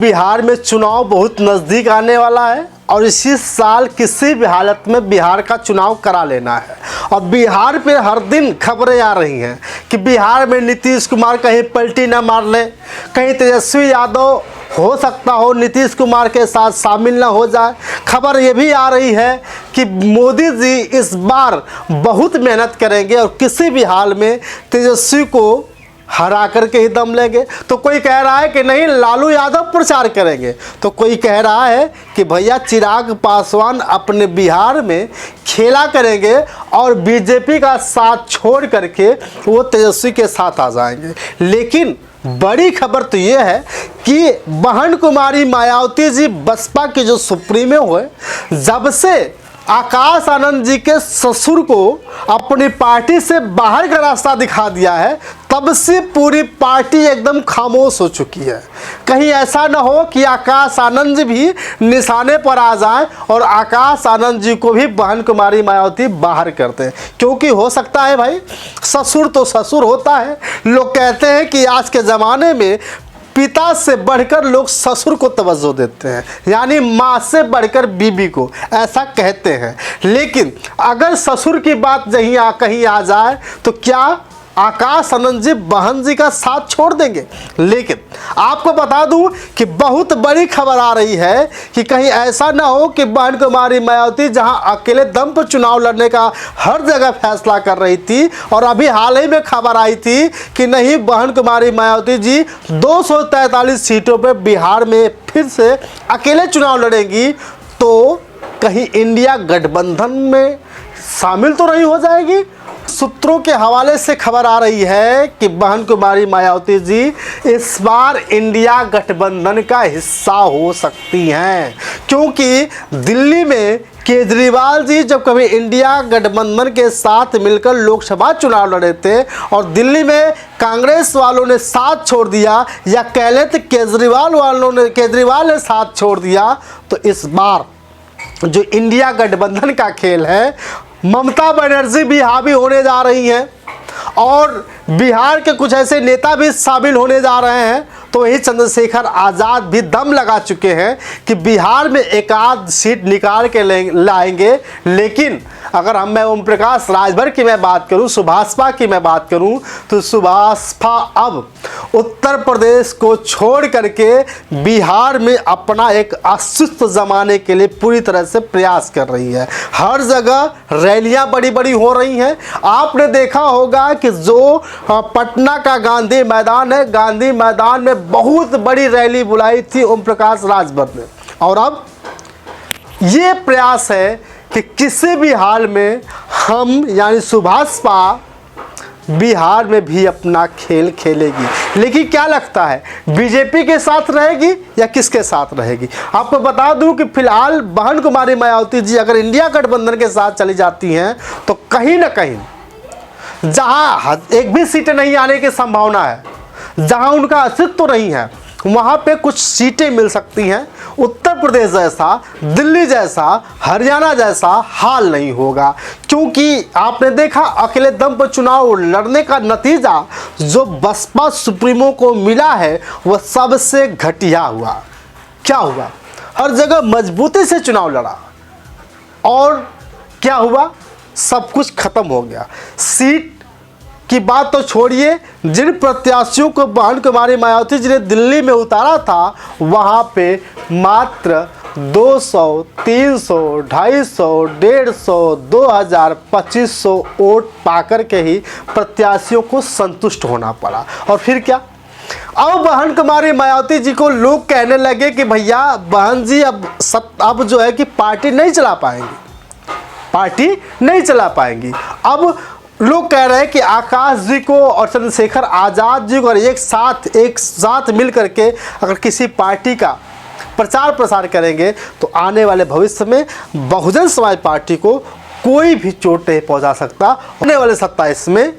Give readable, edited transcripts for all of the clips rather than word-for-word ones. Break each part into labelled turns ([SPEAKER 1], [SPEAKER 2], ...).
[SPEAKER 1] बिहार में चुनाव बहुत नज़दीक आने वाला है और इसी साल किसी भी हालत में बिहार का चुनाव करा लेना है। और बिहार पे हर दिन खबरें आ रही हैं कि बिहार में नीतीश कुमार कहीं पलटी ना मार ले, कहीं तेजस्वी यादव हो सकता हो नीतीश कुमार के साथ शामिल ना हो जाए। खबर ये भी आ रही है कि मोदी जी इस बार बहुत मेहनत करेंगे और किसी भी हाल में तेजस्वी को हरा करके ही दम लेंगे। तो कोई कह रहा है कि नहीं लालू यादव प्रचार करेंगे, तो कोई कह रहा है कि भैया चिराग पासवान अपने बिहार में खेला करेंगे और बीजेपी का साथ छोड़ करके वो तेजस्वी के साथ आ जाएंगे। लेकिन बड़ी खबर तो ये है कि बहन कुमारी मायावती जी बसपा के जो सुप्रीमो हुए, जब से आकाश आनंद जी के ससुर को अपनी पार्टी से बाहर का रास्ता दिखा दिया है, तब से पूरी पार्टी एकदम खामोश हो चुकी है। कहीं ऐसा ना हो कि आकाश आनंद जी भी निशाने पर आ जाएं और आकाश आनंद जी को भी बहन कुमारी मायावती बाहर कर दें, क्योंकि हो सकता है भाई ससुर तो ससुर होता है। लोग कहते हैं कि आज के ज़माने में पिता से बढ़कर लोग ससुर को तवज्जो देते हैं, यानी माँ से बढ़कर बीबी को, ऐसा कहते हैं। लेकिन अगर ससुर की बात कहीं आ जाए तो क्या आकाश आनंद जी बहन जी का साथ छोड़ देंगे? लेकिन आपको बता दूं कि बहुत बड़ी खबर आ रही है कि कहीं ऐसा ना हो कि बहन कुमारी मायावती जहां अकेले दम पर चुनाव लड़ने का हर जगह फैसला कर रही थी, और अभी हाल ही में खबर आई थी कि नहीं बहन कुमारी मायावती जी 243 सीटों पर बिहार में फिर से अकेले चुनाव लड़ेंगी, तो कहीं इंडिया गठबंधन में शामिल तो नहीं हो जाएगी। सूत्रों के हवाले से खबर आ रही है कि बहन कुमारी मायावती जी इस बार इंडिया गठबंधन का हिस्सा हो सकती हैं, क्योंकि दिल्ली में केजरीवाल जी जब कभी इंडिया गठबंधन के साथ मिलकर लोकसभा चुनाव लड़े थे और दिल्ली में कांग्रेस वालों ने साथ छोड़ दिया, या कह लें तो केजरीवाल ने साथ छोड़ दिया, तो इस बार जो इंडिया गठबंधन का खेल है, ममता बनर्जी भी हावी होने जा रही हैं और बिहार के कुछ ऐसे नेता भी शामिल होने जा रहे हैं। तो वही चंद्रशेखर आज़ाद भी दम लगा चुके हैं कि बिहार में एक आध सीट निकाल के लाएंगे। लेकिन अगर मैं ओम प्रकाश राजभर की मैं बात करूं, सुभाषपा की मैं बात करूं, तो सुभाषपा अब उत्तर प्रदेश को छोड़ करके बिहार में अपना एक अस्तित्व जमाने के लिए पूरी तरह से प्रयास कर रही है। हर जगह रैलियां बड़ी बड़ी हो रही हैं। आपने देखा होगा कि जो पटना का गांधी मैदान है, गांधी मैदान में बहुत बड़ी रैली बुलाई थी ओम प्रकाश राजभर ने, और अब ये प्रयास है कि किसी भी हाल में हम यानी सुभाषपा बिहार में भी अपना खेल खेलेगी। लेकिन क्या लगता है बीजेपी के साथ रहेगी या किसके साथ रहेगी? आपको बता दूं कि फिलहाल बहन कुमारी मायावती जी अगर इंडिया गठबंधन के साथ चली जाती हैं तो कहीं ना कहीं जहां एक भी सीटें नहीं आने की संभावना है, जहां उनका अस्तित्व नहीं है, वहाँ पे कुछ सीटें मिल सकती हैं। उत्तर प्रदेश जैसा, दिल्ली जैसा, हरियाणा जैसा हाल नहीं होगा, क्योंकि आपने देखा अकेले दम पर चुनाव लड़ने का नतीजा जो बसपा सुप्रीमो को मिला है वह सबसे घटिया हुआ। क्या हुआ? हर जगह मजबूती से चुनाव लड़ा और क्या हुआ? सब कुछ खत्म हो गया। सीट की बात तो छोड़िए, जिन प्रत्याशियों को बहन कुमारी मायावती जी ने दिल्ली में उतारा था वहाँ पे मात्र 200, 300, 250, 150, 2000, 2500 वोट पाकर के ही प्रत्याशियों को संतुष्ट होना पड़ा। और फिर क्या? अब बहन कुमारी मायावती जी को लोग कहने लगे कि भैया बहन जी अब जो है कि पार्टी नहीं चला पाएंगी। अब लोग कह रहे हैं कि आकाश जी को और चंद्रशेखर आज़ाद जी को अगर एक साथ मिल करके अगर किसी पार्टी का प्रचार प्रसार करेंगे तो आने वाले भविष्य में बहुजन समाज पार्टी को कोई भी चोट नहीं पहुंचा सकता। आने वाले 27 में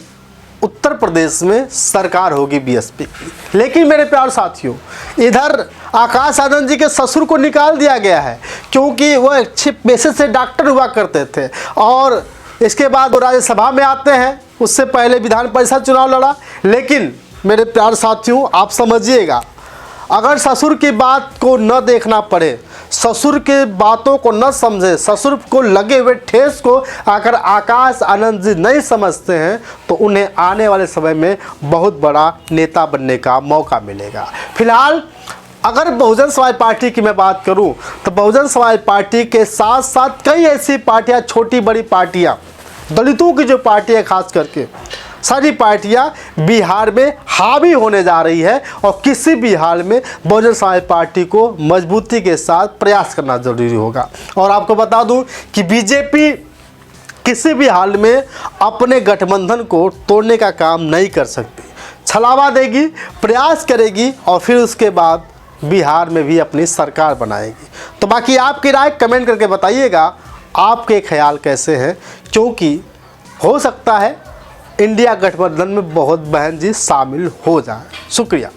[SPEAKER 1] उत्तर प्रदेश में सरकार होगी बीएसपी की। लेकिन मेरे प्यार साथियों, इधर आकाश आनंद जी के ससुर को निकाल दिया गया है, क्योंकि वह अच्छे पेशे से डॉक्टर हुआ करते थे और इसके बाद वो राज्यसभा में आते हैं। उससे पहले विधान परिषद चुनाव लड़ा। लेकिन मेरे प्यार साथियों, आप समझिएगा अगर ससुर की बात को न देखना पड़े, ससुर के बातों को न समझे, ससुर को लगे हुए ठेस को अगर आकाश आनंद जी नहीं समझते हैं तो उन्हें आने वाले समय में बहुत बड़ा नेता बनने का मौका मिलेगा। फिलहाल अगर बहुजन समाज पार्टी की मैं बात करूं तो बहुजन समाज पार्टी के साथ साथ कई ऐसी पार्टियां, छोटी बड़ी पार्टियां, दलितों की जो पार्टियां खास करके, सारी पार्टियां बिहार में हावी होने जा रही है और किसी भी हाल में बहुजन समाज पार्टी को मजबूती के साथ प्रयास करना जरूरी होगा। और आपको बता दूं कि बीजेपी किसी भी हाल में अपने गठबंधन को तोड़ने का काम नहीं कर सकती, छलावा देगी, प्रयास करेगी और फिर उसके बाद बिहार में भी अपनी सरकार बनाएगी। तो बाकी आपकी राय कमेंट करके बताइएगा, आपके ख्याल कैसे हैं, क्योंकि हो सकता है इंडिया गठबंधन में बहुत बहन जी शामिल हो जाए। शुक्रिया।